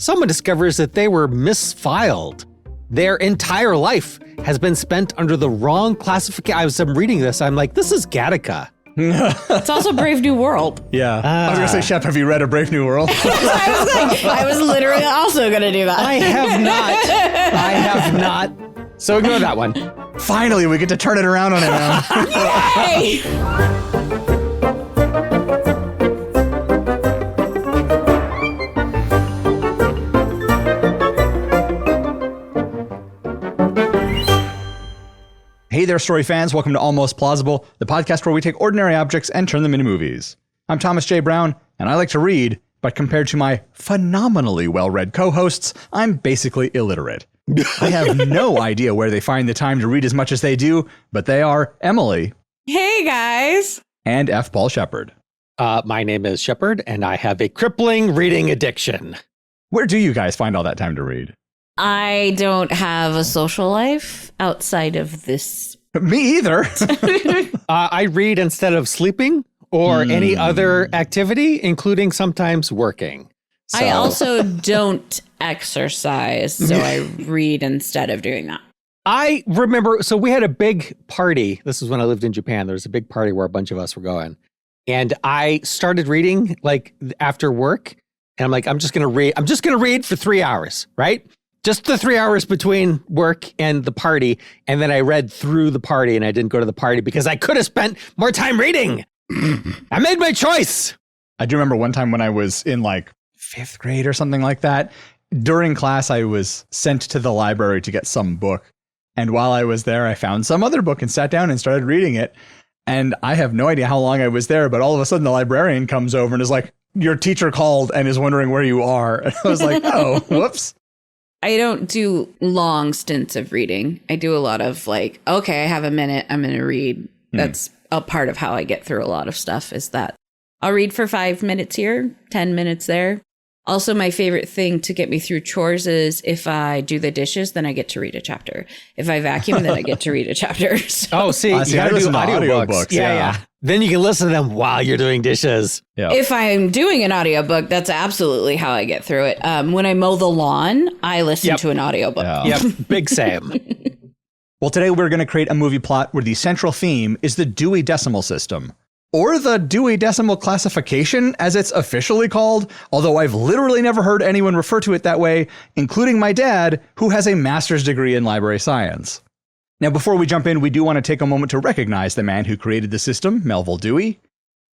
someone discovers that they were misfiled. Their entire life has been spent under the wrong classification. As I'm reading this, I'm like, this is Gattaca. It's also Brave New World. Yeah. I was going to say, Shep, have you read A Brave New World? I was literally also going to do that. I have not. So ignore that one. Finally, we get to turn it around on it now. Yay! Hey there, story fans. Welcome to Almost Plausible, the podcast where we take ordinary objects and turn them into movies. I'm Thomas J. Brown, and I like to read, but compared to my phenomenally well-read co-hosts, I'm basically illiterate. I have no idea where they find the time to read as much as they do, but they are Emily. Hey, guys. And F. Paul Shepard. My name is Shepard, and I have a crippling reading addiction. Where do you guys find all that time to read? I don't have a social life outside of this. Me either. I read instead of sleeping or any other activity, including sometimes working. So. I also don't exercise, so I read instead of doing that. I remember, so we had a big party. This was when I lived in Japan. There was a big party where a bunch of us were going. And I started reading like after work. And I'm like, I'm just going to read for 3 hours, right? Just the 3 hours between work and the party. And then I read through the party and I didn't go to the party because I could have spent more time reading. I made my choice. I do remember one time when I was in like 5th grade or something like that. During class, I was sent to the library to get some book. And while I was there, I found some other book and sat down and started reading it. And I have no idea how long I was there, but all of a sudden the librarian comes over and is like, your teacher called and is wondering where you are. And I was like, oh, whoops. I don't do long stints of reading. I do a lot of like, okay, I have a minute, I'm going to read. That's a part of how I get through a lot of stuff is that I'll read for 5 minutes here, 10 minutes there. Also, my favorite thing to get me through chores is if I do the dishes, then I get to read a chapter. If I vacuum, then I get to read a chapter. So. See, you got to do audiobooks. Yeah. Then you can listen to them while you're doing dishes. Yeah. If I'm doing an audiobook, that's absolutely how I get through it. When I mow the lawn, I listen to an audiobook. Yep, big Sam. Well, today we're going to create a movie plot where the central theme is the Dewey Decimal System. Or the Dewey Decimal Classification, as it's officially called, although I've literally never heard anyone refer to it that way, including my dad, who has a master's degree in library science. Now, before we jump in, we do want to take a moment to recognize the man who created the system, Melville Dewey.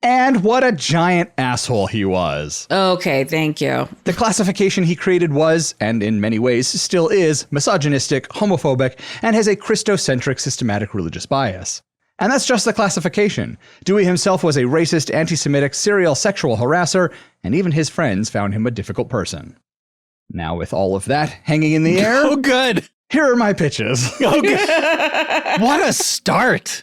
And what a giant asshole he was. Okay, thank you. The classification he created was, and in many ways still is, misogynistic, homophobic, and has a Christocentric systematic religious bias. And that's just the classification. Dewey himself was a racist, anti-Semitic, serial sexual harasser, and even his friends found him a difficult person. Now, with all of that hanging in the air... Oh, good. Here are my pitches. Oh, good. What a start.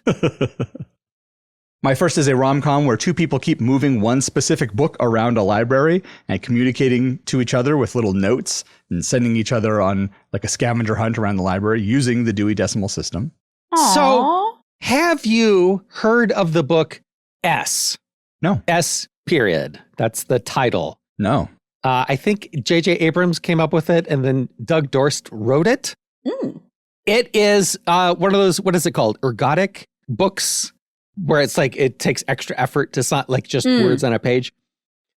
My first is a rom-com where two people keep moving one specific book around a library and communicating to each other with little notes and sending each other on like a scavenger hunt around the library using the Dewey Decimal System. Aww. So... have you heard of the book S? No. S period. That's the title. No. I think J.J. Abrams came up with it and then Doug Dorst wrote it. It is one of those, what is it called? Ergodic books where it's like it takes extra effort. It's not like just words on a page.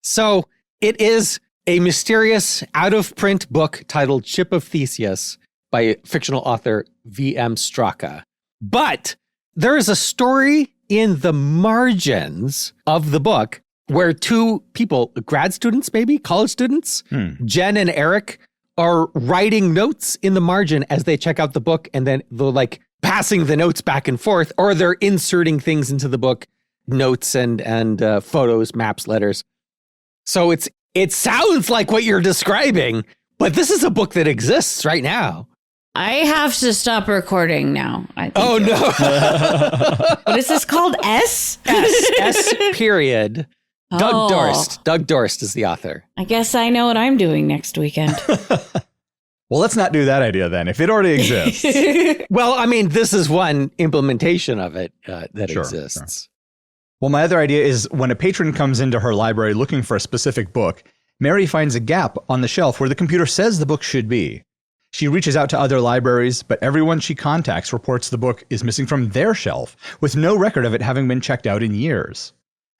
So it is a mysterious out-of-print book titled Ship of Theseus by fictional author V.M. Straka. But there is a story in the margins of the book where two people, grad students, maybe college students, Jen and Eric, are writing notes in the margin as they check out the book. And then they're like passing the notes back and forth, or they're inserting things into the book, notes and photos, maps, letters. So it sounds like what you're describing, but this is a book that exists right now. I have to stop recording now. Oh, no. What is this called? S? S period. Doug Dorst. Doug Dorst is the author. I guess I know what I'm doing next weekend. Well, let's not do that idea then, if it already exists. Well, I mean, this is one implementation of it that exists. Sure. Well, my other idea is when a patron comes into her library looking for a specific book, Mary finds a gap on the shelf where the computer says the book should be. She reaches out to other libraries, but everyone she contacts reports the book is missing from their shelf, with no record of it having been checked out in years.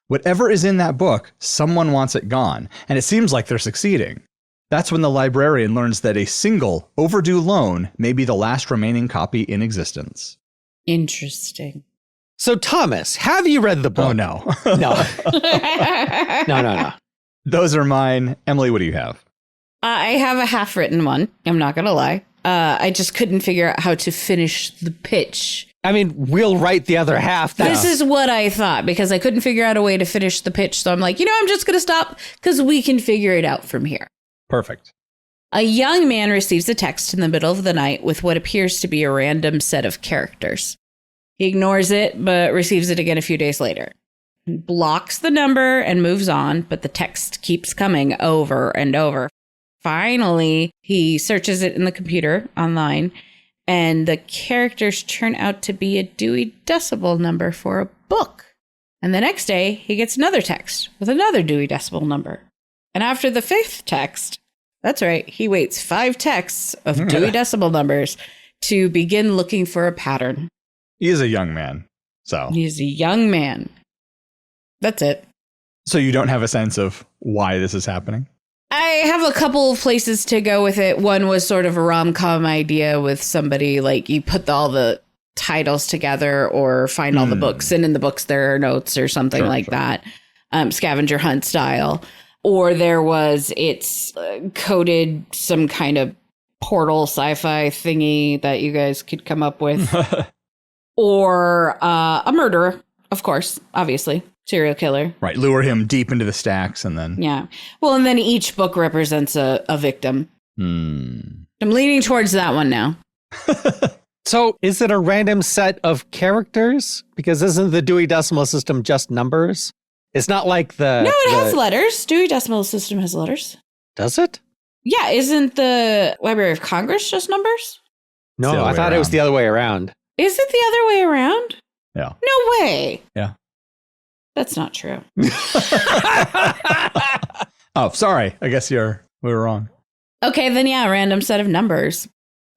Whatever is in that book, someone wants it gone, and it seems like they're succeeding. That's when the librarian learns that a single, overdue loan may be the last remaining copy in existence. Interesting. So, Thomas, have you read the book? Oh, no. No. No. Those are mine. Emily, what do you have? I have a half-written one. I'm not going to lie. I just couldn't figure out how to finish the pitch. I mean, we'll write the other half. This is what I thought, because I couldn't figure out a way to finish the pitch. So I'm like, I'm just going to stop because we can figure it out from here. Perfect. A young man receives a text in the middle of the night with what appears to be a random set of characters. He ignores it, but receives it again a few days later. He blocks the number and moves on, but the text keeps coming over and over. Finally, he searches it in the computer online, and the characters turn out to be a Dewey Decimal number for a book. And the next day, he gets another text with another Dewey Decimal number. And after the fifth text, that's right, he waits 5 texts of Dewey Decimal numbers to begin looking for a pattern. He is a young man, so. He's a young man. That's it. So you don't have a sense of why this is happening? I have a couple of places to go with it. One was sort of a rom-com idea with somebody, like you put all the titles together or find all the books, and in the books there are notes or something that, scavenger hunt style. Or there was, it's coded some kind of portal sci-fi thingy that you guys could come up with. Or a murderer, of course, obviously. Serial killer. Right. Lure him deep into the stacks and then. Yeah. Well, and then each book represents a victim. I'm leaning towards that one now. So is it a random set of characters? Because isn't the Dewey Decimal System just numbers? It's not like the... No, it has letters. Dewey Decimal System has letters. Does it? Yeah. Isn't the Library of Congress just numbers? No, I thought it was the other way around. Is it the other way around? Yeah. No way. Yeah. That's not true. Oh, sorry. I guess we were wrong. Okay, then yeah, random set of numbers.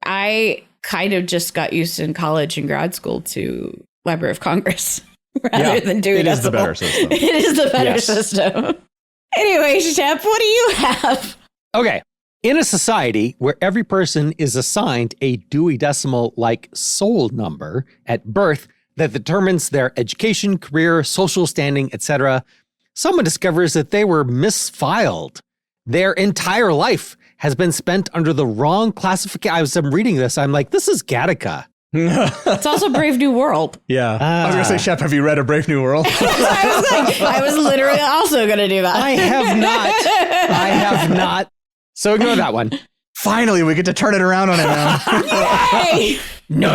I kind of just got used in college and grad school to Library of Congress rather than Dewey Decimal. It is the better system. It is the better system. Anyway, Shep, what do you have? Okay. In a society where every person is assigned a Dewey Decimal like soul number at birth that determines their education, career, social standing, etc., someone discovers that they were misfiled. Their entire life has been spent under the wrong classification. As I'm reading this, I'm like, this is Gattaca. It's also Brave New World. Yeah. I was going to say, Shep, have you read A Brave New World? I was literally also going to do that. I have not. So ignore that one. Finally, we get to turn it around on him now. Yay! No.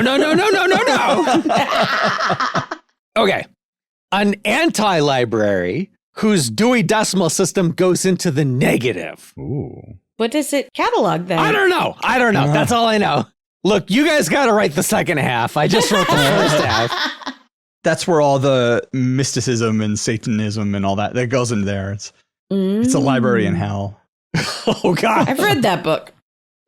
Okay. An anti-library whose Dewey Decimal System goes into the negative. Ooh. What does it catalog then? I don't know. That's all I know. Look, you guys got to write the second half. I just wrote the first half. That's where all the mysticism and Satanism and all that goes in there. It's a library in hell. Oh, God. I've read that book.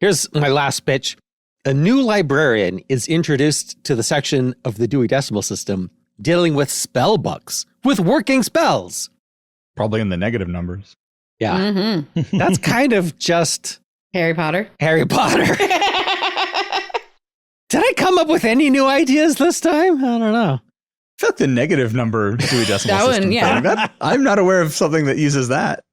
Here's my last pitch. A new librarian is introduced to the section of the Dewey Decimal System dealing with spell books, with working spells. Probably in the negative numbers. Yeah. Mm-hmm. That's kind of just... Harry Potter. Did I come up with any new ideas this time? I don't know. I feel like the negative number Dewey Decimal that System. One, yeah. I'm not aware of something that uses that.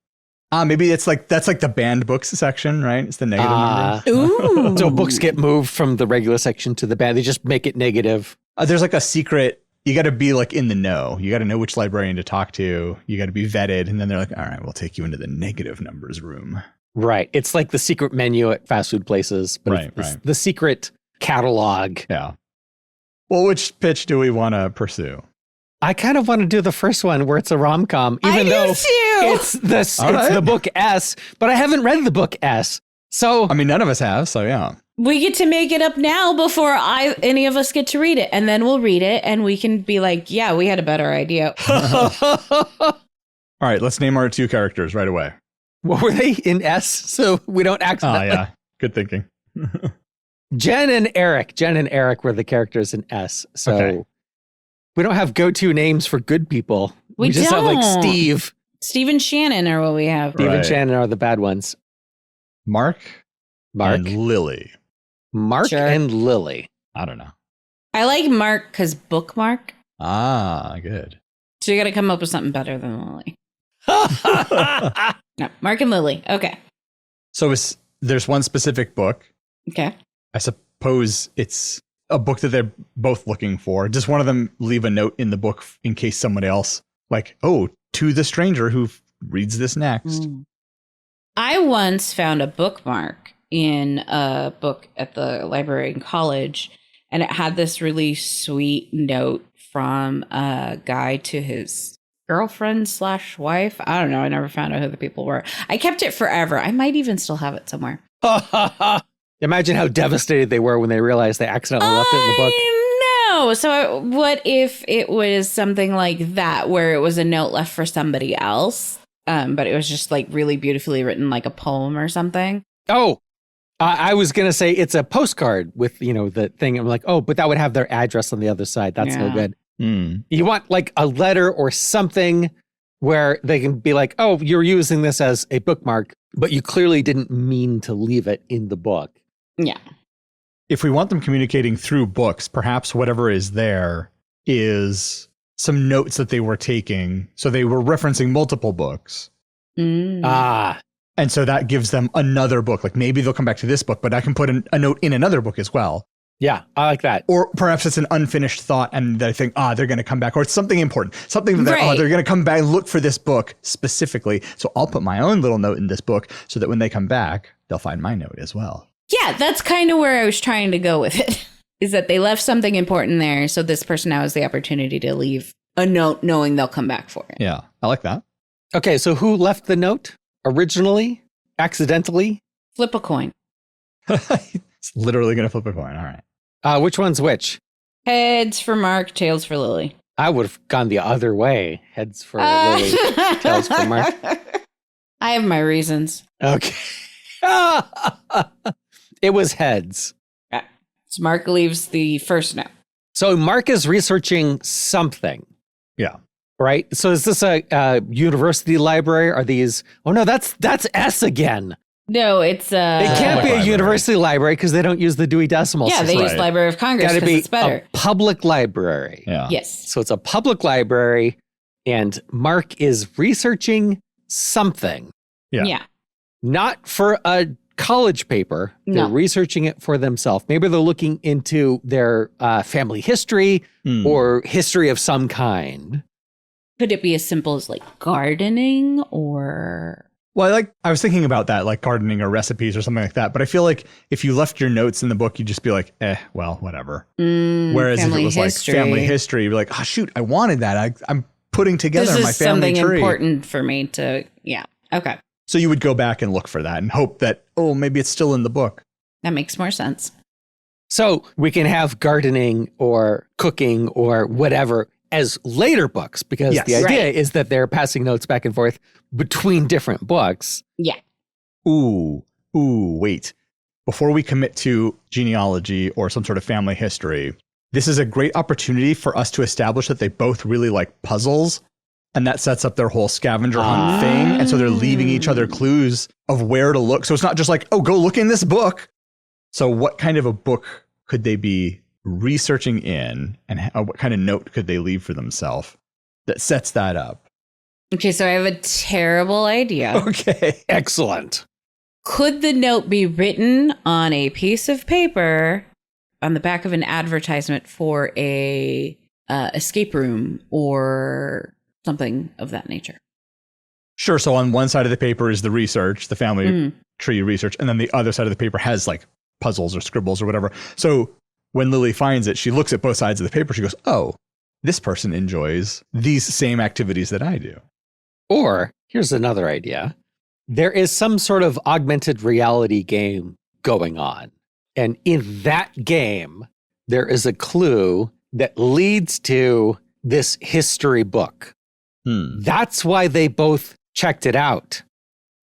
Maybe that's like the banned books section, right? It's the negative number. Ooh. So books get moved from the regular section to the banned. They just make it negative. There's like a secret. You got to be like in the know. You got to know which librarian to talk to. You got to be vetted. And then they're like, all right, we'll take you into the negative numbers room. Right. It's like the secret menu at fast food places. But it's the secret catalog. Yeah. Well, which pitch do we want to pursue? I kind of want to do the first one where it's a rom-com, even though it's the book S, but I haven't read the book S. So I mean, none of us have, so yeah. We get to make it up now before any of us get to read it, and then we'll read it and we can be like, yeah, we had a better idea. All right, let's name our 2 characters right away. What were they in S? So we don't accidentally. Oh, yeah. Good thinking. Jen and Eric were the characters in S. So we don't have go-to names for good people. We just have like Steve. Steve and Shannon are what we have. Steve and Shannon are the bad ones. Mark and Lily. Mark and Lily. I don't know. I like Mark because bookmark. Ah, good. So you got to come up with something better than Lily. No, Mark and Lily. Okay. So there's one specific book. Okay. I suppose it's a book that they're both looking for. Does one of them leave a note in the book in case somebody else, like, oh, to the stranger who reads this next? I once found a bookmark in a book at the library in college, and it had this really sweet note from a guy to his girlfriend/wife. I don't know. I never found out who the people were. I kept it forever. I might even still have it somewhere. Imagine how devastated they were when they realized they accidentally left it in the book. No. So what if it was something like that, where it was a note left for somebody else, but it was just like really beautifully written, like a poem or something? Oh, I was going to say it's a postcard with, the thing. I'm like, oh, but that would have their address on the other side. That's no good. You want like a letter or something where they can be like, oh, you're using this as a bookmark, but you clearly didn't mean to leave it in the book. Yeah. If we want them communicating through books, perhaps whatever is there is some notes that they were taking. So they were referencing multiple books. And so that gives them another book. Like maybe they'll come back to this book, but I can put a note in another book as well. Yeah, I like that. Or perhaps it's an unfinished thought and they think, they're going to come back. Or it's something important. Something that they're going to come back and look for this book specifically. So I'll put my own little note in this book so that when they come back, they'll find my note as well. Yeah, that's kind of where I was trying to go with it. Is that they left something important there. So this person now has the opportunity to leave a note knowing they'll come back for it. Yeah, I like that. Okay, so who left the note originally? Accidentally? Flip a coin. It's literally going to flip a coin. All right. Which one's which? Heads for Mark, tails for Lily. I would have gone the other way. Heads for Lily, tails for Mark. I have my reasons. Okay. It was heads. So Mark leaves the first note. So Mark is researching something. Yeah. Right? So is this a university library? Are these... Oh, no, that's S again. No, it's It can't be a university library because they don't use the Dewey Decimal System. Yeah, they use Library of Congress because it's better. A public library. Yeah. Yes. So it's a public library, and Mark is researching something. Yeah. Not for a college paper. They're researching it for themselves. Maybe they're looking into their family history or history of some kind. Could it be as simple as like gardening or... Well, I was thinking about that, like gardening or recipes or something like that. But I feel like if you left your notes in the book, you'd just be like, well, whatever. Whereas if it was like family history, you'd be like, shoot, I wanted that. I'm putting together my family tree. This is something important for me to, okay. So you would go back and look for that and hope that, maybe it's still in the book. That makes more sense. So we can have gardening or cooking or whatever as later books, because the idea is that they're passing notes back and forth between different books. Yeah. Ooh, wait. Before we commit to genealogy or some sort of family history, this is a great opportunity for us to establish that they both really like puzzles. And that sets up their whole scavenger hunt thing. And so they're leaving each other clues of where to look. So it's not just like, go look in this book. So what kind of a book could they be researching in, and what kind of note could they leave for themselves that sets that up? Okay, so I have a terrible idea. Okay, excellent. Could the note be written on a piece of paper on the back of an advertisement for a escape room or something of that nature? Sure. So on one side of the paper is the research, the family tree research, and then the other side of the paper has like puzzles or scribbles or whatever. So when Lily finds it, she looks at both sides of the paper. She goes, this person enjoys these same activities that I do. Or here's another idea. There is some sort of augmented reality game going on. And in that game, there is a clue that leads to this history book. That's why they both checked it out.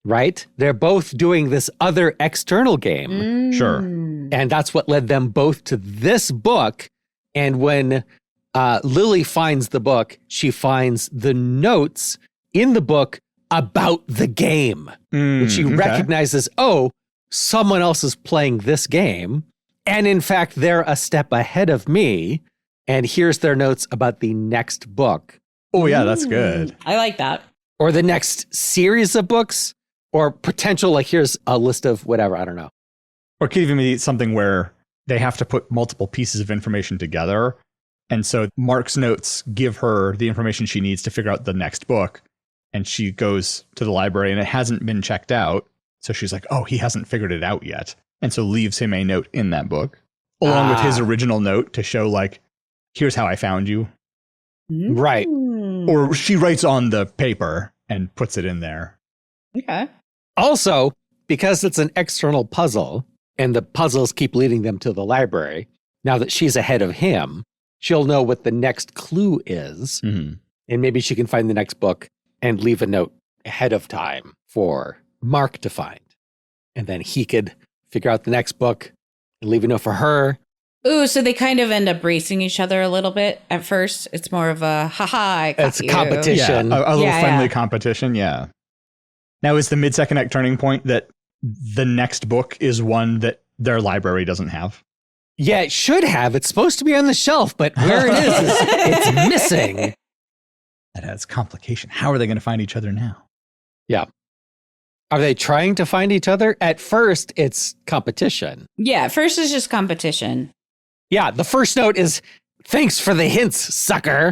right? They're both doing this other external game. Sure. And that's what led them both to this book. And when Lily finds the book, she finds the notes in the book about the game. And she recognizes, oh, someone else is playing this game. And in fact, they're a step ahead of me. And here's their notes about the next book. Oh, yeah, that's good. I like that. Or the next series of books, or potential, like here's a list of whatever, I don't know. Or it could even be something where they have to put multiple pieces of information together. And so Mark's notes give her the information she needs to figure out the next book. And she goes to the library and it hasn't been checked out. So she's like, oh, he hasn't figured it out yet. And so leaves him a note in that book, along with his original note to show, like, here's how I found you. Right. Or she writes on the paper and puts it in there. Okay. Also, because it's an external puzzle and the puzzles keep leading them to the library, now that she's ahead of him, she'll know what the next clue is. And maybe she can find the next book and leave a note ahead of time for Mark to find. And then he could figure out the next book and leave a note for her. Ooh, so they kind of end up racing each other a little bit at first. It's more of a, haha, I caught It's a you. competition. Yeah, a little friendly competition, yeah. Now, is the mid-second act turning point that the next book is one that their library doesn't have? Yeah, it should have. It's supposed to be on the shelf, but where it is it's missing. That adds complication. How are they going to find each other now? Yeah. Are they trying to find each other? At first, it's competition. Yeah, at first it's just competition. Yeah, the first note is, thanks for the hints, sucker.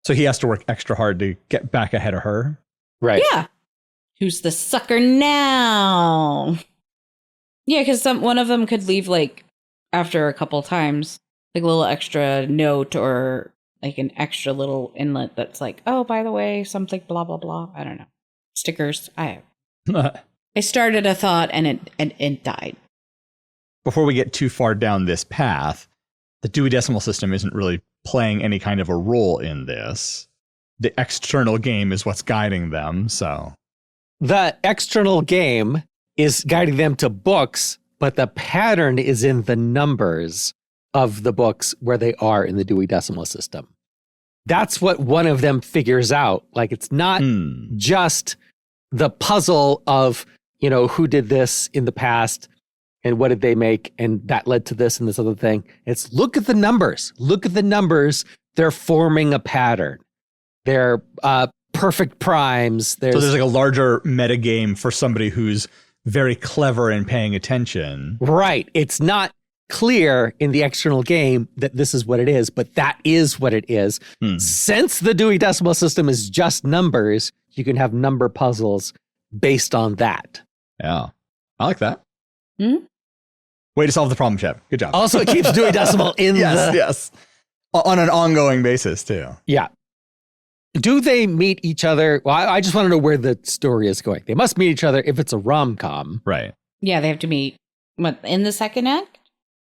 So he has to work extra hard to get back ahead of her. Right. Yeah. Who's the sucker now? Yeah, because one of them could leave, like, after a couple times, like a little extra note or like an extra little inlet that's like, oh, by the way, something, blah, blah, blah. I don't know. Stickers. I started a thought and it died. Before we get too far down this path, the Dewey Decimal System isn't really playing any kind of a role in this. The external game is what's guiding them, so. The external game is guiding them to books, but the pattern is in the numbers of the books where they are in the Dewey Decimal System. That's what one of them figures out. Like, it's not just the puzzle of, you know, who did this in the past and what did they make, and that led to this and this other thing. It's look at the numbers. Look at the numbers. They're forming a pattern. They're perfect primes. So there's like a larger metagame for somebody who's very clever and paying attention. Right. It's not clear in the external game that this is what it is, but that is what it is. Since the Dewey Decimal System is just numbers, you can have number puzzles based on that. Yeah. I like that. Way to solve the problem, Shep. Good job. Also, it keeps Dewey Decimal in yes. On an ongoing basis, too. Yeah. Do they meet each other? Well, I just want to know where the story is going. They must meet each other if it's a rom-com. Right. Yeah, they have to meet in the second act?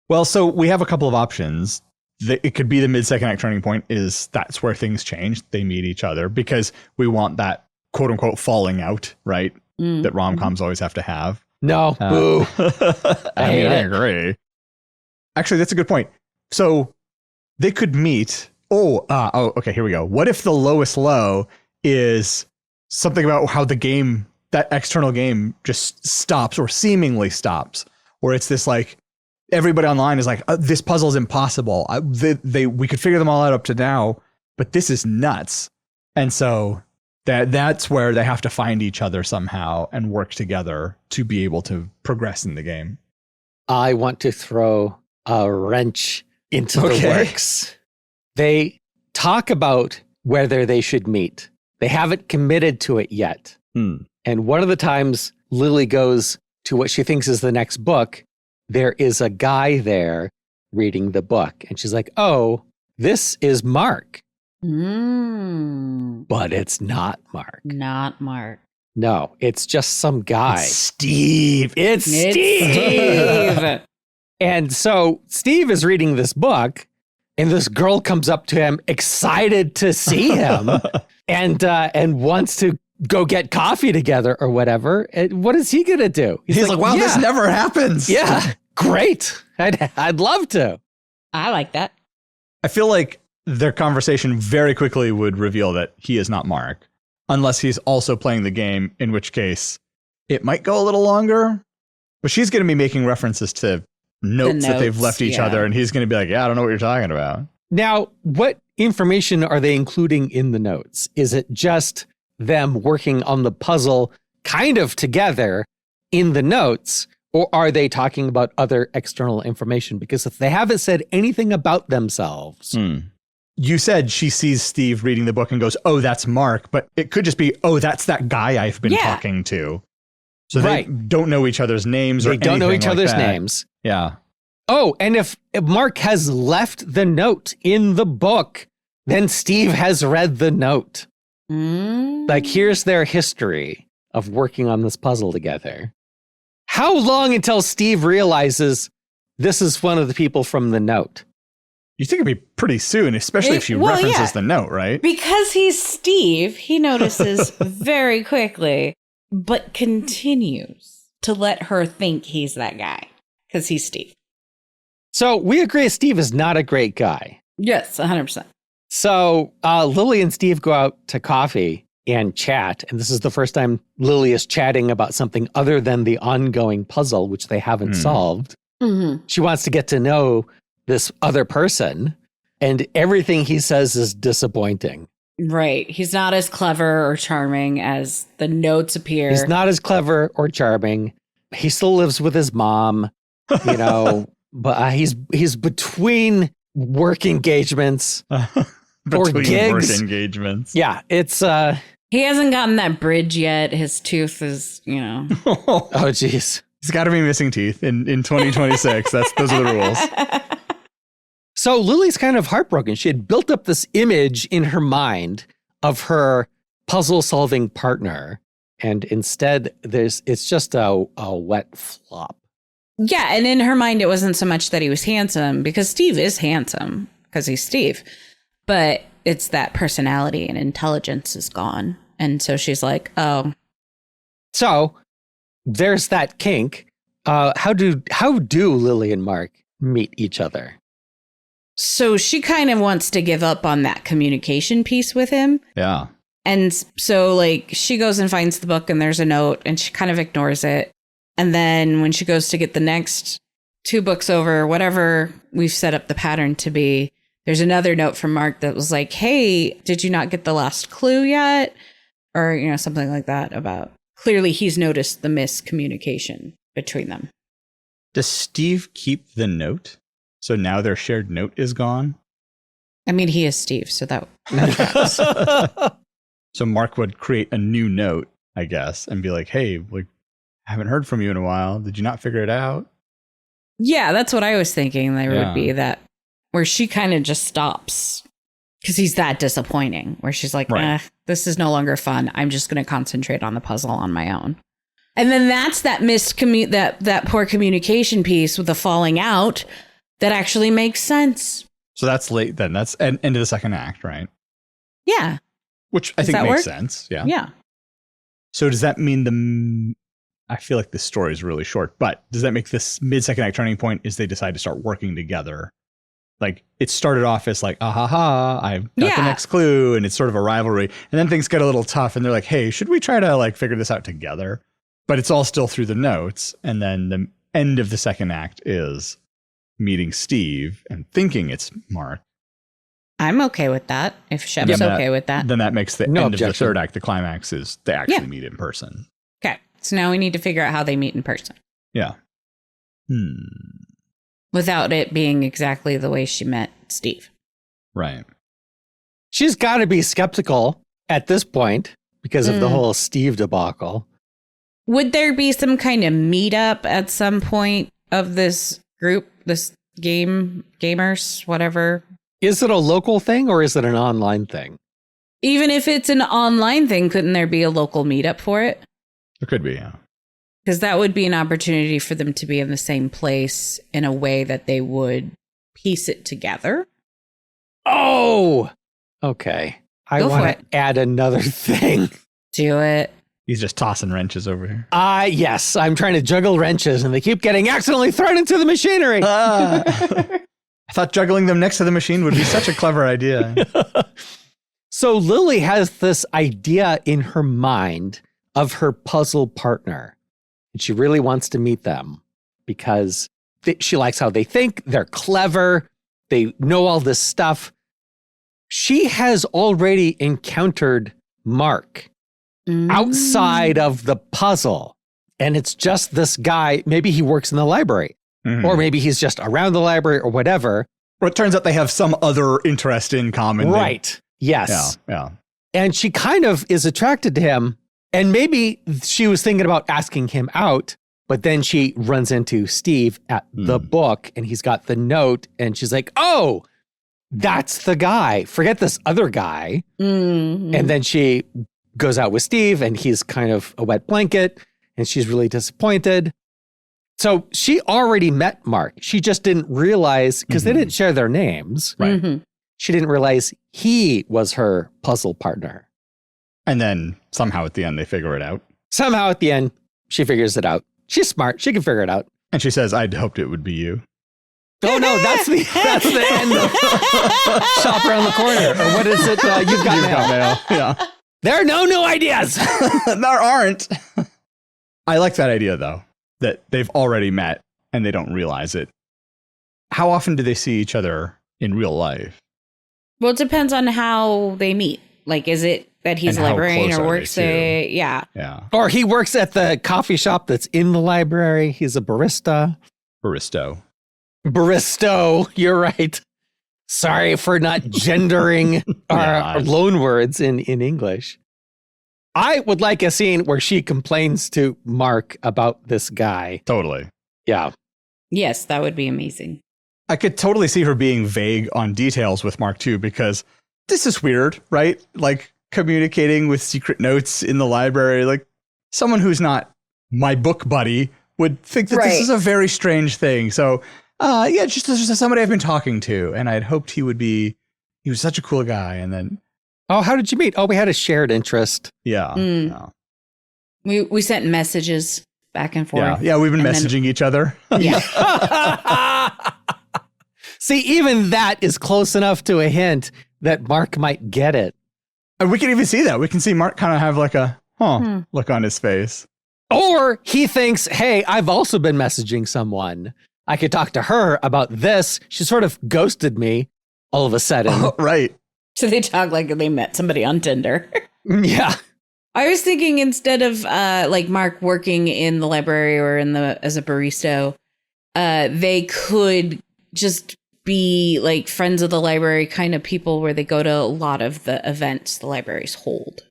Well, so we have a couple of options. It could be the mid-second act turning point is that's where things change. They meet each other because we want that quote unquote falling out, right? That rom-coms always have to have. No, boo. I agree. Actually, that's a good point. So they could meet. Okay, here we go. What if the lowest low is something about how the game, that external game just stops or seemingly stops, where it's this like, everybody online is like, this puzzle is impossible. We could figure them all out up to now, but this is nuts. And so that's where they have to find each other somehow and work together to be able to progress in the game. I want to throw a wrench into the works. They talk about whether they should meet. They haven't committed to it yet. And one of the times Lily goes to what she thinks is the next book, there is a guy there reading the book. And she's like, oh, this is Mark. But it's not Mark. Not Mark. No, it's just some guy. It's Steve. It's Steve. And so Steve is reading this book, and this girl comes up to him, excited to see him, and wants to go get coffee together or whatever. What is he going to do? He's like, wow, this never happens. Yeah, great. I'd love to. I like that. I feel like their conversation very quickly would reveal that he is not Mark, unless he's also playing the game, in which case it might go a little longer. But she's going to be making references to notes that they've left each other, and he's going to be like, yeah, I don't know what you're talking about. Now, what information are they including in the notes? Is it just them working on the puzzle kind of together in the notes, or are they talking about other external information? Because if they haven't said anything about themselves. You said she sees Steve reading the book and goes, oh, that's Mark. But it could just be, oh, that's that guy I've been talking to. So they don't know each other's names or anything. They don't know each other's names. Yeah. Oh, and if Mark has left the note in the book, then Steve has read the note. Like, here's their history of working on this puzzle together. How long until Steve realizes this is one of the people from the note? You think it'd be pretty soon, especially if she references the note, right? Because he's Steve, he notices very quickly, but continues to let her think he's that guy because he's Steve. So we agree Steve is not a great guy. Yes, 100%. So Lily and Steve go out to coffee and chat. And this is the first time Lily is chatting about something other than the ongoing puzzle, which they haven't solved. She wants to get to know this other person. And everything he says is disappointing. Right. He's not as clever or charming as the notes appear. He's not as clever or charming. He still lives with his mom, you know, but he's between work engagements. Or gigs. Work engagements. Yeah, it's he hasn't gotten that bridge yet. His tooth is, you know. Oh jeez. He's got to be missing teeth in 2026. Those are the rules. So Lily's kind of heartbroken. She had built up this image in her mind of her puzzle-solving partner, and instead it's just a wet flop. Yeah, and in her mind it wasn't so much that he was handsome, because Steve is handsome because he's Steve. But it's that personality and intelligence is gone. And so she's like, oh. So there's that kink. How do Lily and Mark meet each other? So she kind of wants to give up on that communication piece with him. Yeah. And so like she goes and finds the book and there's a note and she kind of ignores it. And then when she goes to get the next 2 books over, whatever we've set up the pattern to be, there's another note from Mark that was like, hey, did you not get the last clue yet? Or, you know, something like that about clearly he's noticed the miscommunication between them. Does Steve keep the note? So now their shared note is gone? I mean, he is Steve, so that. So Mark would create a new note, I guess, and be like, hey, like, I haven't heard from you in a while. Did you not figure it out? Yeah, that's what I was thinking. There would be that. Where she kind of just stops because he's that disappointing, where she's like, this is no longer fun. I'm just going to concentrate on the puzzle on my own. And then that's that that poor communication piece with the falling out that actually makes sense. So that's late then. That's end of the second act, right? Yeah. Which I think makes sense. Yeah. Yeah. So does that mean I feel like this story is really short, but does that make this mid-second act turning point is they decide to start working together? Like, it started off as like, I've got the next clue, and it's sort of a rivalry. And then things get a little tough, and they're like, hey, should we try to like figure this out together? But it's all still through the notes. And then the end of the second act is meeting Steve and thinking it's Mark. I'm okay with that. If Shep's okay with that. Then that makes the end of the third act, the climax is they actually meet in person. Okay. So now we need to figure out how they meet in person. Yeah. Without it being exactly the way she met Steve. Right. She's got to be skeptical at this point because of the whole Steve debacle. Would there be some kind of meetup at some point of this group, this gamers, whatever? Is it a local thing or is it an online thing? Even if it's an online thing, couldn't there be a local meetup for it? There could be, yeah. Because that would be an opportunity for them to be in the same place in a way that they would piece it together. Oh, okay. I want to add another thing. Do it. He's just tossing wrenches over here. Yes, I'm trying to juggle wrenches and they keep getting accidentally thrown into the machinery. I thought juggling them next to the machine would be such a clever idea. So Lily has this idea in her mind of her puzzle partner. And she really wants to meet them because she likes how they think. They're clever. They know all this stuff. She has already encountered Mark outside of the puzzle. And it's just this guy. Maybe he works in the library, or maybe he's just around the library or whatever. Or it turns out they have some other interest in common. Right. Yes. Yeah. And she kind of is attracted to him. And maybe she was thinking about asking him out, but then she runs into Steve at the book and he's got the note and she's like, oh, that's the guy. Forget this other guy. And then she goes out with Steve and he's kind of a wet blanket and she's really disappointed. So she already met Mark. She just didn't realize, because they didn't share their names. Right. She didn't realize he was her puzzle partner. And then somehow at the end, they figure it out. Somehow at the end, she figures it out. She's smart. She can figure it out. And she says, I'd hoped it would be you. Oh, no, that's the end of Shop Around the Corner. Or what is it? You've got mail. Yeah. There are no new ideas. There aren't. I like that idea, though, that they've already met and they don't realize it. How often do they see each other in real life? Well, it depends on how they meet. Like, is it that he's a librarian or works there? Yeah. Or he works at the coffee shop that's in the library. He's a barista. Baristo. You're right. Sorry for not gendering our loan words in English. I would like a scene where she complains to Mark about this guy. Totally. Yeah. Yes, that would be amazing. I could totally see her being vague on details with Mark, too, because this is weird, right? Like communicating with secret notes in the library. Like someone who's not my book buddy would think that this is a very strange thing. So, just somebody I've been talking to, and I'd hoped he was such a cool guy. And then, oh, how did you meet? Oh, we had a shared interest. Yeah. We sent messages back and forth. Yeah, we've been messaging each other. Yeah. See, even that is close enough to a hint that Mark might get it. And we can even see that. We can see Mark kind of have like a look on his face. Or he thinks, hey, I've also been messaging someone. I could talk to her about this. She sort of ghosted me all of a sudden. Oh, right. So they talk like they met somebody on Tinder. Yeah. I was thinking instead of like Mark working in the library or as a barista, they could just be like friends of the library kind of people where they go to a lot of the events the libraries hold.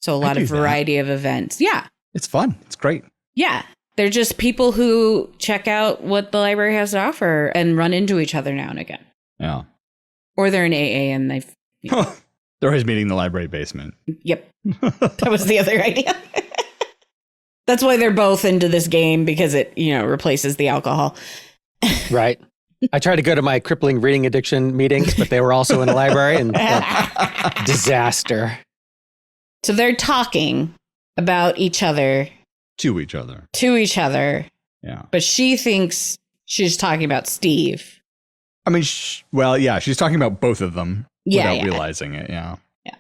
So a lot of variety of events. Yeah. It's fun. It's great. Yeah. They're just people who check out what the library has to offer and run into each other now and again. Yeah. Or they're in AA and they've... They're always meeting in the library basement. Yep. That was the other idea. That's why they're both into this game, because it, replaces the alcohol. Right. I tried to go to my crippling reading addiction meetings, but they were also in a library and disaster. So they're talking about each other. To each other. Yeah. But she thinks she's talking about Steve. I mean, she's talking about both of them without realizing it. Yeah. Yeah.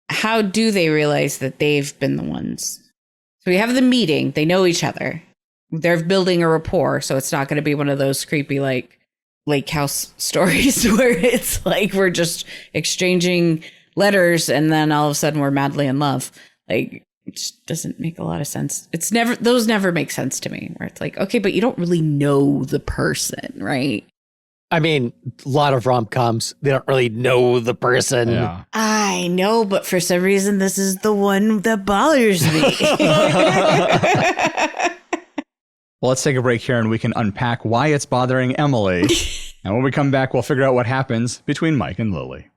How do they realize that they've been the ones? So we have the meeting. They know each other. They're building a rapport. So it's not going to be one of those creepy, like, lake house stories where it's like we're just exchanging letters and then all of a sudden we're madly in love. Like, it just doesn't make a lot of sense. Those never make sense to me, where it's like, okay, but you don't really know the person, right? I mean, a lot of rom-coms, they don't really know the person. Yeah. I know, but for some reason, this is the one that bothers me. Well, let's take a break here and we can unpack why it's bothering Emily. And when we come back, we'll figure out what happens between Mike and Lily.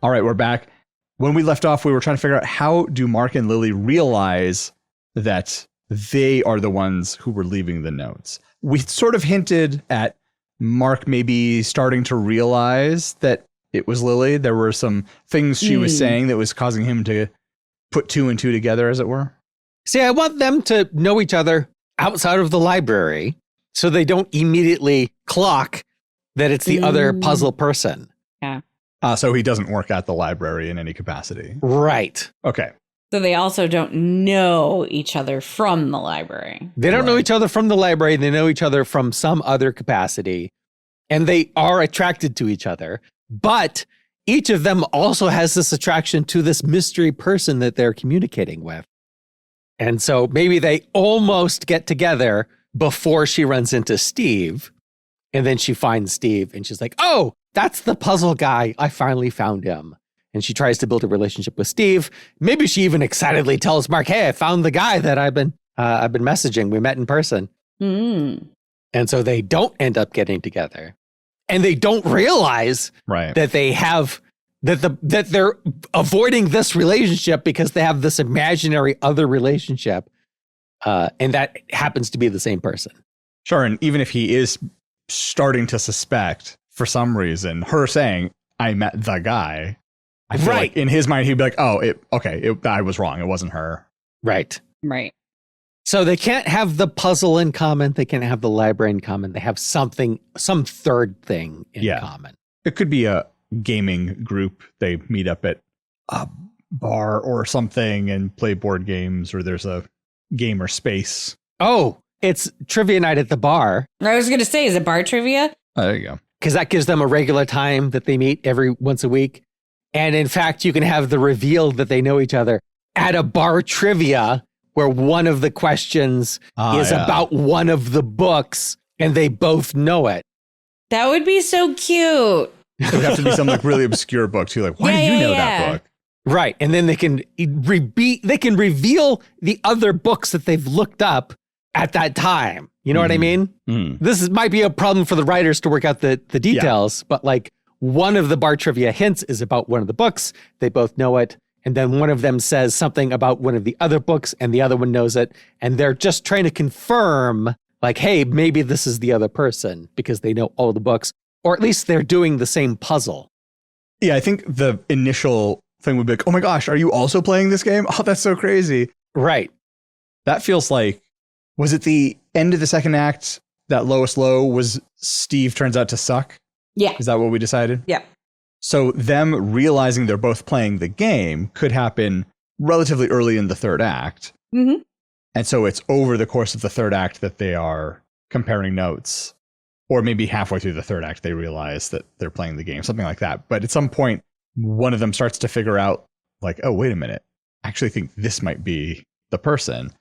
All right, we're back. When we left off, we were trying to figure out how do Mark and Lily realize that they are the ones who were leaving the notes. We sort of hinted at Mark maybe starting to realize that it was Lily. There were some things she was saying that was causing him to put two and two together, as it were. See, I want them to know each other outside of the library so they don't immediately clock that it's the other puzzle person. Yeah. So he doesn't work at the library in any capacity. Right. Okay. So they also don't know each other from the library. They don't know each other from the library. They know each other from some other capacity. And they are attracted to each other. But each of them also has this attraction to this mystery person that they're communicating with. And so maybe they almost get together before she runs into Steve. And then she finds Steve and she's like, oh, that's the puzzle guy. I finally found him. And she tries to build a relationship with Steve. Maybe she even excitedly tells Mark, hey, I found the guy that I've been messaging. We met in person. And so they don't end up getting together. And they don't realize that they have that they're avoiding this relationship because they have this imaginary other relationship. And that happens to be the same person. Sure. And even if he is starting to suspect for some reason, her saying, I met the guy. I feel like in his mind, he'd be like, oh, I was wrong. It wasn't her. Right. Right. So they can't have the puzzle in common. They can't have the library in common. They have some third thing in common. It could be a gaming group. They meet up at a bar or something and play board games, or there's a gamer space. Oh, it's trivia night at the bar. I was going to say, is it bar trivia? Oh, there you go. Because that gives them a regular time that they meet every once a week. And in fact, you can have the reveal that they know each other at a bar trivia where one of the questions is about one of the books and they both know it. That would be so cute. It would have to be some like really obscure book too. Like, why do you know that book? Right. And then they can reveal the other books that they've looked up at that time. You know what I mean? This might be a problem for the writers to work out the details, but like one of the bar trivia hints is about one of the books. They both know it. And then one of them says something about one of the other books and the other one knows it. And they're just trying to confirm like, hey, maybe this is the other person because they know all the books, or at least they're doing the same puzzle. Yeah, I think the initial thing would be like, oh my gosh, are you also playing this game? Oh, that's so crazy. Right. That feels like, was it the end of the second act that lowest low was Steve turns out to suck? Yeah. Is that what we decided? Yeah. So them realizing they're both playing the game could happen relatively early in the third act. Mm-hmm. And so it's over the course of the third act that they are comparing notes. Or maybe halfway through the third act, they realize that they're playing the game, something like that. But at some point, one of them starts to figure out like, oh, wait a minute. I actually think this might be the person.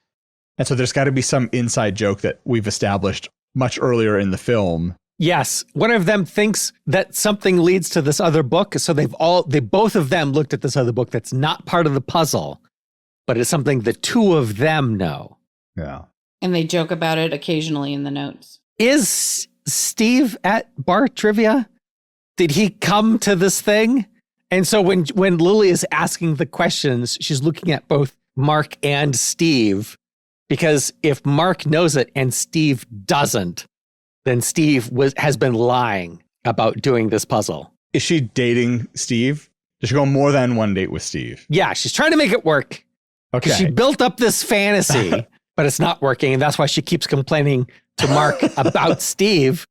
And so there's got to be some inside joke that we've established much earlier in the film. Yes. One of them thinks that something leads to this other book. So they both of them looked at this other book that's not part of the puzzle, but it's something the two of them know. Yeah. And they joke about it occasionally in the notes. Is Steve at bar trivia? Did he come to this thing? And so when Lily is asking the questions, she's looking at both Mark and Steve, because if Mark knows it and Steve doesn't, then Steve has been lying about doing this puzzle. Is she dating Steve? Does she go on more than one date with Steve? Yeah, she's trying to make it work. Okay. She built up this fantasy, but it's not working. And that's why she keeps complaining to Mark about Steve.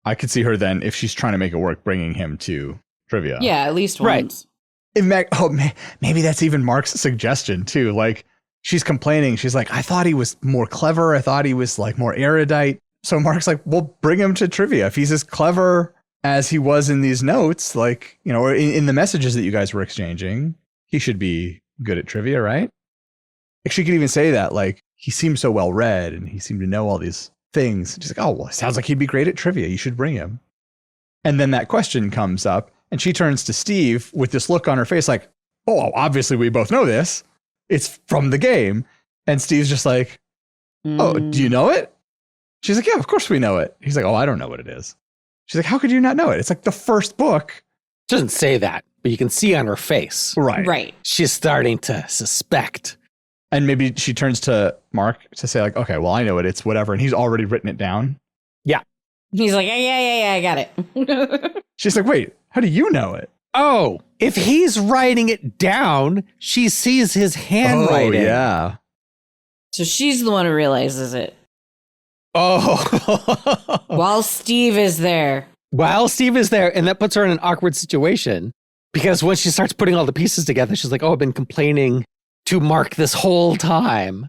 I could see her then, if she's trying to make it work, bringing him to trivia. Yeah, at least once. Maybe that's even Mark's suggestion too. Like she's complaining. She's like, I thought he was more clever. I thought he was like more erudite. So Mark's like, well, bring him to trivia. If he's as clever as he was in these notes, like, you know, or in the messages that you guys were exchanging, he should be good at trivia, right? Like she could even say that, like, he seems so well read and he seemed to know all these things. She's like, oh, well, it sounds like he'd be great at trivia. You should bring him. And then that question comes up and she turns to Steve with this look on her face like, oh, obviously we both know this. It's from the game. And Steve's just like, oh, do you know it? She's like, yeah, of course we know it. He's like, oh, I don't know what it is. She's like, how could you not know it? It's like the first book. She doesn't say that, but you can see on her face. Right. Right. She's starting to suspect And maybe she turns to Mark to say like, okay, well, I know it. It's whatever. And he's already written it down. Yeah. He's like, yeah, I got it. She's like, wait, how do you know it? Oh, if he's writing it down, she sees his handwriting. Oh, yeah. So she's the one who realizes it. Oh. While Steve is there. And that puts her in an awkward situation. Because when she starts putting all the pieces together, she's like, oh, I've been complaining to Mark this whole time.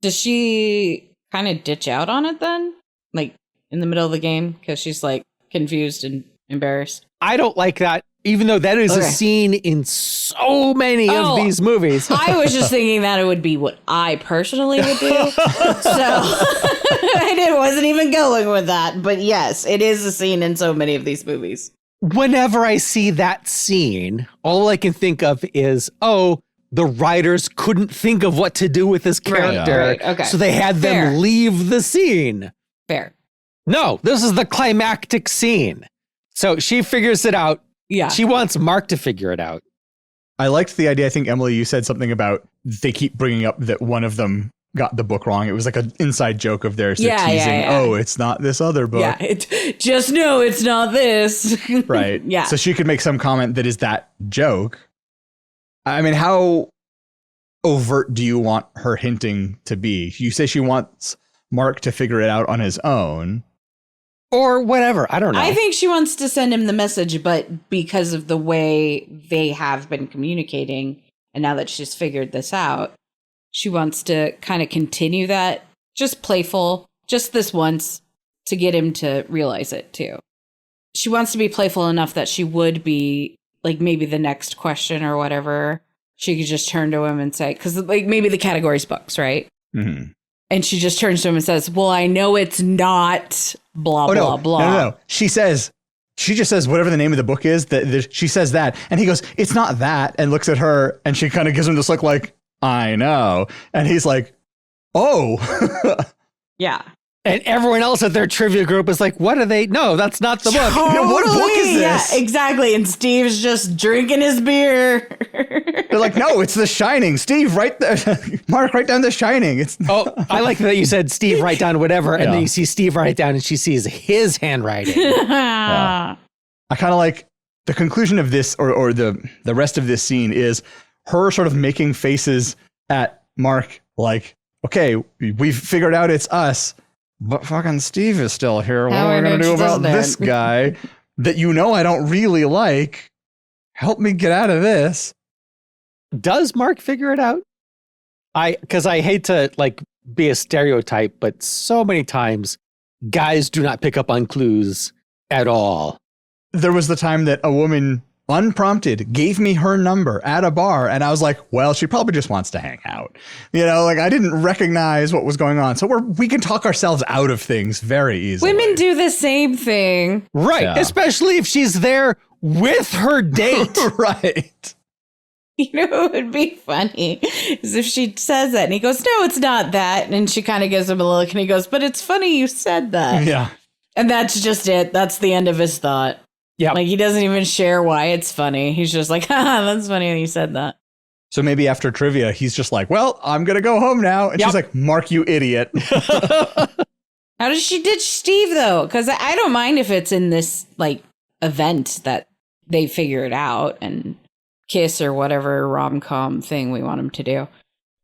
Does she kind of ditch out on it then? Like in the middle of the game? Because she's like confused and embarrassed. I don't like that, even though that is a scene in so many of these movies. I was just thinking that it would be what I personally would do. So I wasn't even going with that. But yes, it is a scene in so many of these movies. Whenever I see that scene, all I can think of is, the writers couldn't think of what to do with this character. Right. Okay. So they had them leave the scene. Fair. No, this is the climactic scene. So she figures it out. Yeah. She wants Mark to figure it out. I liked the idea. I think, Emily, you said something about they keep bringing up that one of them got the book wrong. It was like an inside joke of theirs. They're teasing, oh, it's not this other book. Yeah, just know it's not this. Right. Yeah. So she could make some comment that is that joke. I mean, how overt do you want her hinting to be? You say she wants Mark to figure it out on his own. Or whatever. I don't know. I think she wants to send him the message, but because of the way they have been communicating, and now that she's figured this out, she wants to kind of continue that, just playful, just this once, to get him to realize it too. She wants to be playful enough that she would be, like, maybe the next question or whatever, she could just turn to him and say, because like maybe the category's books, right? Mm-hmm. And she just turns to him and says, well, I know it's not blah, blah, blah. No. She just says whatever the name of the book is, she says that. And he goes, it's not that, and looks at her, and she kind of gives him this look like, I know. And he's like, oh. Yeah. And everyone else at their trivia group is like, what are they? No, that's not the book. Totally. What book is this? Yeah, exactly. And Steve's just drinking his beer. They're like, no, it's The Shining. Steve, write Mark, write down The Shining. I like that you said Steve, write down whatever. And then you see Steve write it down and she sees his handwriting. Yeah. I kind of like the conclusion of this or the rest of this scene is her sort of making faces at Mark like, okay, we've figured out it's us. But fucking Steve is still here. What are we going to do about this guy that I don't really like? Help me get out of this. Does Mark figure it out? Because I hate to like be a stereotype, but so many times guys do not pick up on clues at all. There was the time that a woman unprompted gave me her number at a bar, and I was like, well, she probably just wants to hang out. Like I didn't recognize what was going on. So we can talk ourselves out of things very easily. Women do the same thing. Right. Yeah. Especially if she's there with her date. Right. You know what would be funny is if she says that and he goes, no, it's not that. And she kind of gives him a look and he goes, but it's funny you said that. Yeah. And that's just it. That's the end of his thought. Yeah. Like he doesn't even share why it's funny. He's just like, that's funny that you said that. So maybe after trivia, he's just like, well, I'm going to go home now. And she's like, Mark, you idiot. How does she ditch Steve, though? Because I don't mind if it's in this like event that they figure it out and kiss or whatever rom-com thing we want them to do.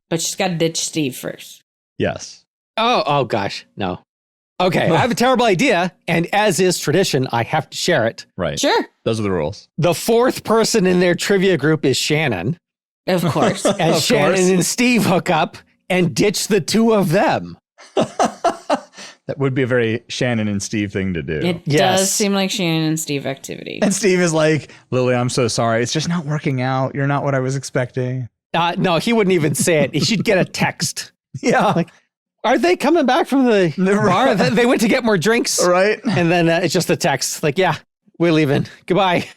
But she's got to ditch Steve first. Yes. Oh gosh, no. Okay, I have a terrible idea, and as is tradition, I have to share it. Right. Sure. Those are the rules. The fourth person in their trivia group is Shannon. Of course. And Shannon and Steve hook up and ditch the two of them. That would be a very Shannon and Steve thing to do. It does seem like Shannon and Steve activity. And Steve is like, Lily, I'm so sorry. It's just not working out. You're not what I was expecting. No, he wouldn't even say it. He should get a text. Yeah. Like, are they coming back from the bar? They went to get more drinks. Right. And then it's just a text. Like, yeah, we're leaving. Goodbye.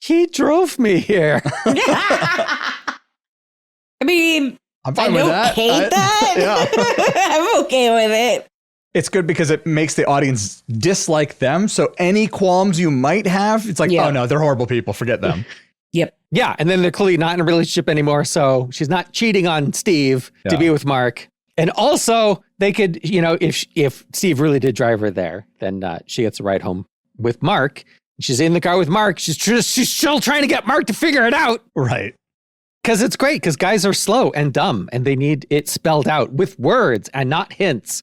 He drove me here. I mean, I'm fine with that. I don't hate that. Yeah. I'm okay with it. It's good because it makes the audience dislike them. So any qualms you might have, it's like, oh no, they're horrible people. Forget them. Yep. Yeah, and then they're clearly not in a relationship anymore, so she's not cheating on Steve to be with Mark. And also, they could, if Steve really did drive her there, then she gets a ride home with Mark. She's in the car with Mark. She's still trying to get Mark to figure it out. Right. Because it's great, because guys are slow and dumb, and they need it spelled out with words and not hints.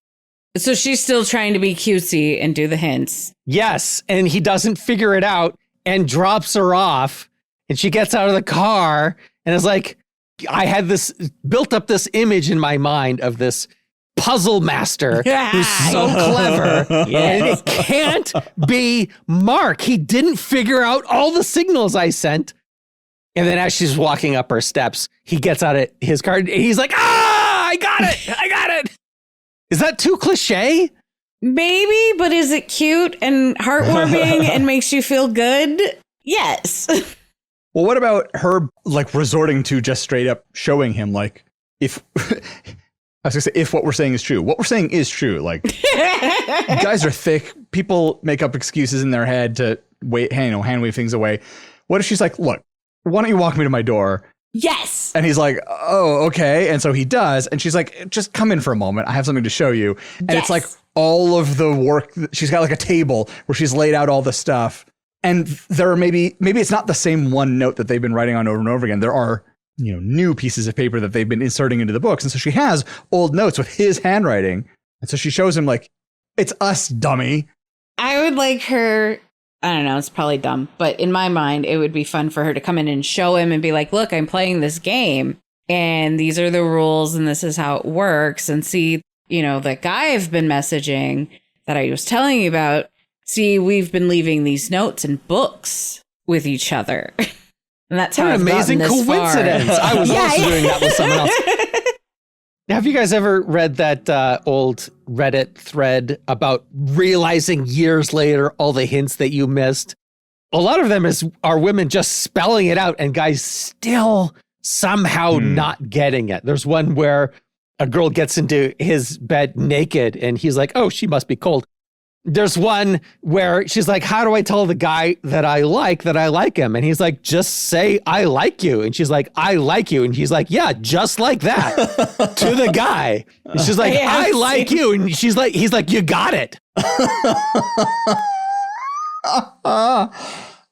So she's still trying to be cutesy and do the hints. Yes, and he doesn't figure it out and drops her off. And she gets out of the car and is like, I had built up this image in my mind of this puzzle master who's so clever. And it can't be Mark. He didn't figure out all the signals I sent. And then as she's walking up her steps, he gets out of his car and he's like, I got it. Is that too cliche? Maybe, but is it cute and heartwarming and makes you feel good? Yes. Well, what about her resorting to just straight up showing him if I was gonna say if what we're saying is true. What we're saying is true. Guys are thick. People make up excuses in their head to hand wave things away. What if she's like, look, why don't you walk me to my door? Yes. And he's like, oh, okay. And so he does. And she's like, just come in for a moment. I have something to show you. And it's like all of the work. She's got a table where she's laid out all the stuff. And there are maybe it's not the same one note that they've been writing on over and over again. There are, new pieces of paper that they've been inserting into the books. And so she has old notes with his handwriting. And so she shows him it's us, dummy. I would like her. I don't know. It's probably dumb, but in my mind, it would be fun for her to come in and show him and be like, look, I'm playing this game and these are the rules and this is how it works. And see, the guy I've been messaging that I was telling you about. See, we've been leaving these notes and books with each other. And that's how an amazing coincidence. I was also doing that with someone else. Have you guys ever read that old Reddit thread about realizing years later all the hints that you missed? A lot of them are women just spelling it out and guys still somehow not getting it. There's one where a girl gets into his bed naked and he's like, oh, she must be cold. There's one where she's like, how do I tell the guy that I like him? And he's like, just say, I like you. And she's like, I like you. And he's like, yeah, just like that to the guy. And she's like, I like you. And he's like, you got it.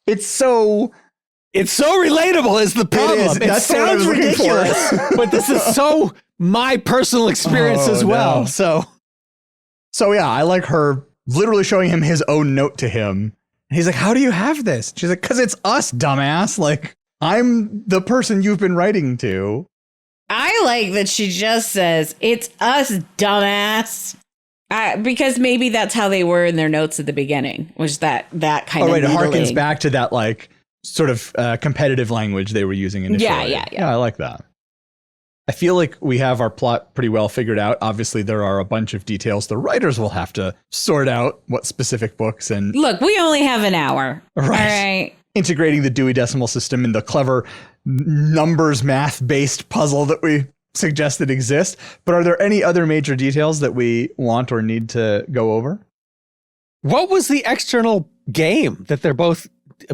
It's so relatable is the problem. It sounds ridiculous, but this is so my personal experience as well. No. So yeah, I like her literally showing him his own note to him. And he's like, how do you have this? She's like, because it's us, dumbass. I'm the person you've been writing to. I like that she just says, it's us, dumbass. Because maybe that's how they were in their notes at the beginning, was that kind of it harkens back to that sort of competitive language they were using initially. Yeah, I like that. I feel like we have our plot pretty well figured out. Obviously, there are a bunch of details the writers will have to sort out what specific books and... Look, we only have an hour. Right. All right. Integrating the Dewey Decimal System in the clever numbers math-based puzzle that we suggested exists. But are there any other major details that we want or need to go over? What was the external game that they're both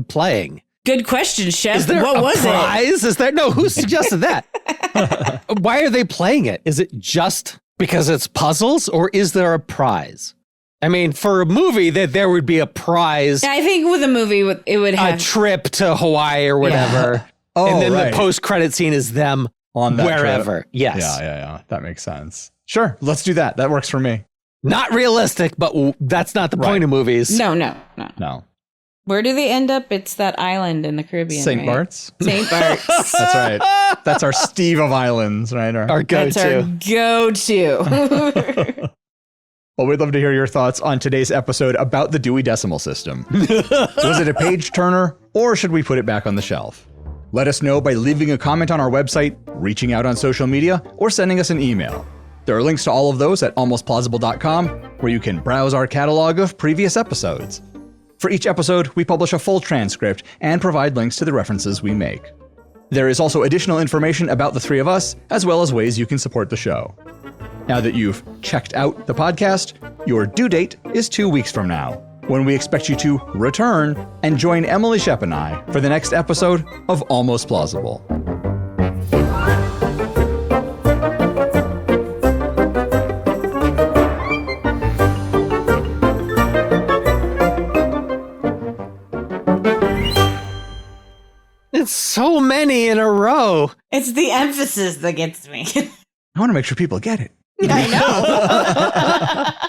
playing? Good question, Chef. Is there what was prize? It? Is there who suggested that? Why are they playing it? Is it just because it's puzzles or is there a prize? I mean, for a movie that there would be a prize. I think with a movie, it would have a trip to Hawaii or whatever. Yeah. And then the post-credit scene is them on that wherever. Trip. Yes. Yeah. That makes sense. Sure. Let's do that. That works for me. Not realistic, but that's not the point of movies. No. Where do they end up? It's that island in the Caribbean, St. Bart's? St. Bart's. That's right. That's our Steve of Islands, right? Our go-to. That's our go-to. Well, we'd love to hear your thoughts on today's episode about the Dewey Decimal System. Was it a page-turner, or should we put it back on the shelf? Let us know by leaving a comment on our website, reaching out on social media, or sending us an email. There are links to all of those at almostplausible.com, where you can browse our catalog of previous episodes. For each episode, we publish a full transcript and provide links to the references we make. There is also additional information about the three of us, as well as ways you can support the show. Now that you've checked out the podcast, your due date is 2 weeks from now, when we expect you to return and join Emily Shep and I for the next episode of Almost Plausible. It's so many in a row. It's the emphasis that gets me. I want to make sure people get it. I know.